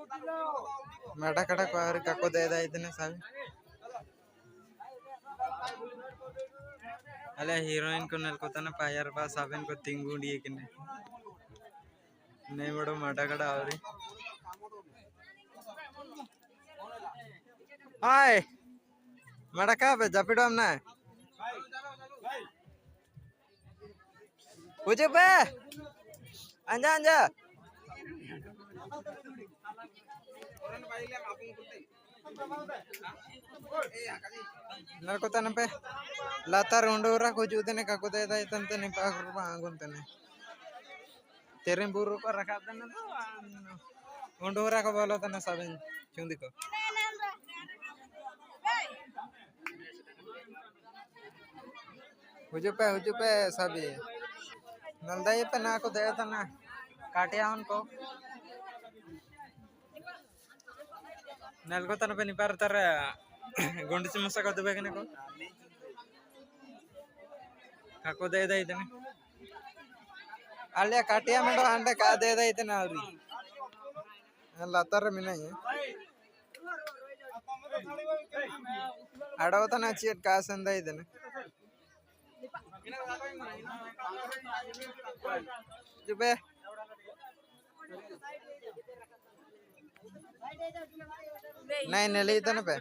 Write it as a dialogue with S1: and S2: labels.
S1: Meta कटा कोरी काको दे दा इतने साबे अले हीरोइन को नल को तना पायर पास साबेन को तिंगुंडी किने नहीं बड़ो मेटा कटा आवरी हाय मेटा का बे जापिडो हम ना पूछे पे अंजा अंजा नरको तने पे लातार उंडोरा को जूते काको दे दा इतने ने पाक रुपा आंगुन तने तेरे बुरु पर रखा तने तो उंडोरा को बोलो तने साबेन चुंदी को हुजु पे सभी नलदाई पे ना को दे तना काटिया उनको नल को तने पे निपार तर गुंडी से मसा को दबे कने को काको दे दा इतने आलिया काटिया में तो अंडे का दे दा इतने आवरी लातार मिना है आड़ा तना चीट का संदा इतने जुबे नहीं नेली इतने पे